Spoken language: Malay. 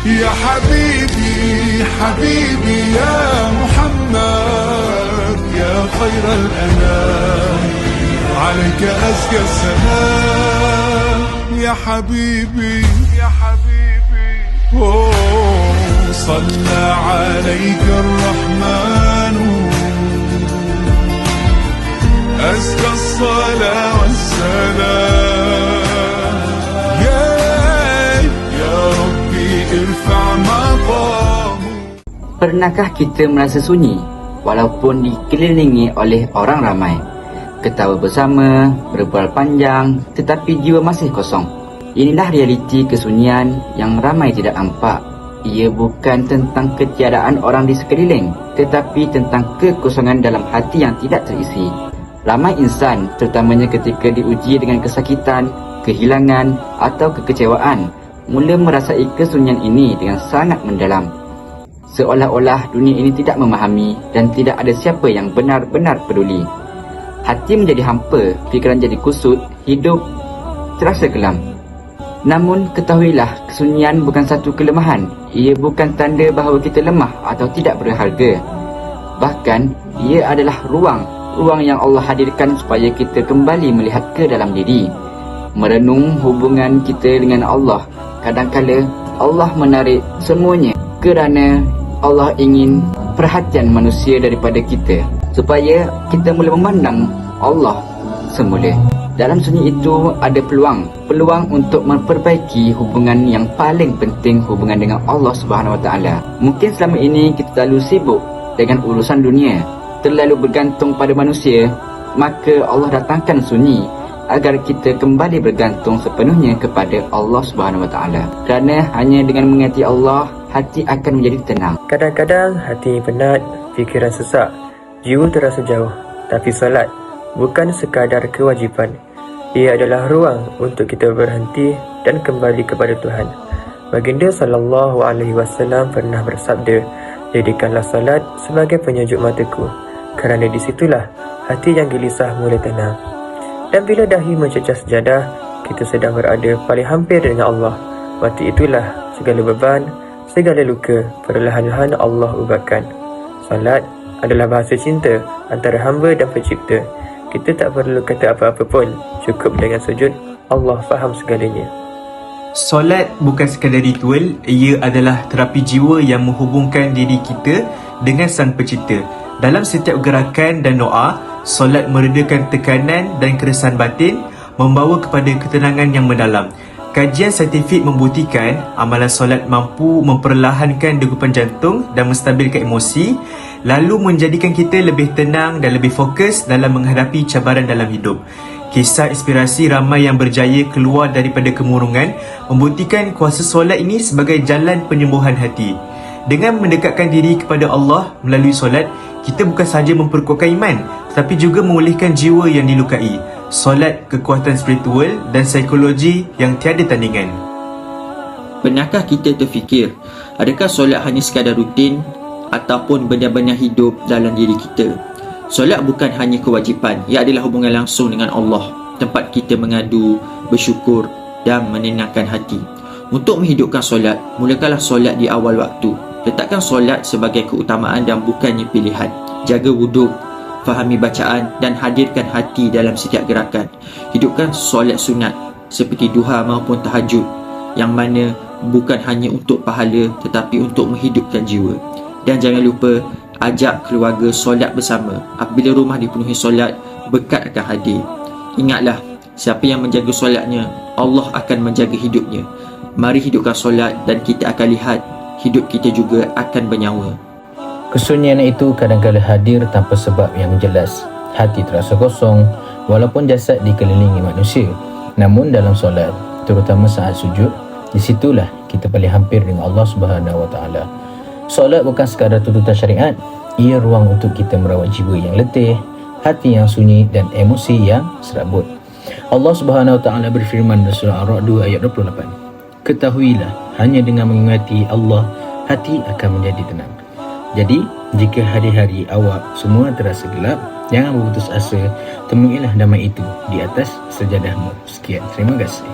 يا حبيبي حبيبي يا محمد يا خير الأنام عليك أزكى السلام يا حبيبي يا حبيبي صلى عليك الرحمن أزكى الصلاة والسلام يا ربي ارفع مقامه. Pernahkah kita merasa sunyi walaupun dikelilingi oleh orang ramai? Ketawa bersama, berbual panjang, tetapi jiwa masih kosong. Inilah realiti kesunyian yang ramai tidak nampak. Ia bukan tentang ketiadaan orang di sekeliling, tetapi tentang kekosongan dalam hati yang tidak terisi. Ramai insan, terutamanya ketika diuji dengan kesakitan, kehilangan atau kekecewaan, mula merasai kesunyian ini dengan sangat mendalam. Seolah-olah dunia ini tidak memahami dan tidak ada siapa yang benar-benar peduli. Hati menjadi hampa, fikiran jadi kusut, hidup terasa kelam. Namun ketahuilah, kesunyian bukan satu kelemahan. Ia bukan tanda bahawa kita lemah atau tidak berharga. Bahkan, ia adalah ruang yang Allah hadirkan supaya kita kembali melihat ke dalam diri. Merenung hubungan kita dengan Allah. Kadang-kala Allah menarik semuanya kerana Allah ingin perhatian manusia daripada kita, supaya kita mula memandang Allah semula. Dalam sunyi itu ada peluang untuk memperbaiki hubungan yang paling penting, hubungan dengan Allah Subhanahu Wa Taala. Mungkin selama ini kita terlalu sibuk dengan urusan dunia, terlalu bergantung pada manusia, maka Allah datangkan sunyi agar kita kembali bergantung sepenuhnya kepada Allah Subhanahu Wa Taala. Kerana hanya dengan mengingati Allah, hati akan menjadi tenang. Kadang-kadang hati penat, fikiran sesak, jiwa terasa jauh. Tapi solat bukan sekadar kewajipan. Ia adalah ruang untuk kita berhenti dan kembali kepada Tuhan. Baginda SAW pernah bersabda, "Jadikanlah solat sebagai penyejuk mataku, kerana disitulah hati yang gelisah mula tenang." Dan bila dahi mencecah sejadah, kita sedang berada paling hampir dengan Allah. Waktu itulah segala beban, segala luka perlahan-lahan Allah ubahkan. Salat adalah bahasa cinta antara hamba dan pencipta. Kita tak perlu kata apa-apa pun, cukup dengan sujud, Allah faham segalanya. Solat bukan sekadar ritual, ia adalah terapi jiwa yang menghubungkan diri kita dengan Sang Pencipta. Dalam setiap gerakan dan doa, solat meredakan tekanan dan keresahan batin, membawa kepada ketenangan yang mendalam. Kajian saintifik membuktikan amalan solat mampu memperlahankan degupan jantung dan menstabilkan emosi, lalu menjadikan kita lebih tenang dan lebih fokus dalam menghadapi cabaran dalam hidup. Kisah inspirasi ramai yang berjaya keluar daripada kemurungan membuktikan kuasa solat ini sebagai jalan penyembuhan hati. Dengan mendekatkan diri kepada Allah melalui solat, kita bukan sahaja memperkuatkan iman, tetapi juga memulihkan jiwa yang dilukai. Solat kekuatan spiritual dan psikologi yang tiada tandingan. Pernahkah kita terfikir, adakah solat hanya sekadar rutin ataupun benar-benar hidup dalam diri kita? Solat bukan hanya kewajipan, ia adalah hubungan langsung dengan Allah, tempat kita mengadu, bersyukur dan menenangkan hati. Untuk menghidupkan solat, mulakanlah solat di awal waktu. Letakkan solat sebagai keutamaan dan bukannya pilihan. Jaga wuduk, fahami bacaan dan hadirkan hati dalam setiap gerakan. Hidupkan solat sunat seperti duha maupun tahajud, yang mana bukan hanya untuk pahala tetapi untuk menghidupkan jiwa. Dan jangan lupa ajak keluarga solat bersama. Apabila rumah dipenuhi solat, berkat akan hadir. Ingatlah, siapa yang menjaga solatnya, Allah akan menjaga hidupnya. Mari hidupkan solat dan kita akan lihat hidup kita juga akan bernyawa. Kesunyian itu kadang-kadang hadir tanpa sebab yang jelas. Hati terasa kosong walaupun jasad dikelilingi manusia. Namun dalam solat, terutama saat sujud, disitulah kita paling hampir dengan Allah Subhanahu Wa Taala. Solat bukan sekadar tuntutan syariat. Ia ruang untuk kita merawat jiwa yang letih, hati yang sunyi dan emosi yang serabut. Allah Subhanahu Wa Taala berfirman dalam surah Ar-Ra'd ayat 28. Ketahuilah, hanya dengan mengingati Allah, hati akan menjadi tenang. Jadi, jika hari-hari awak semua terasa gelap, jangan berputus asa, temuilah damai itu di atas sejadahmu. Sekian, terima kasih.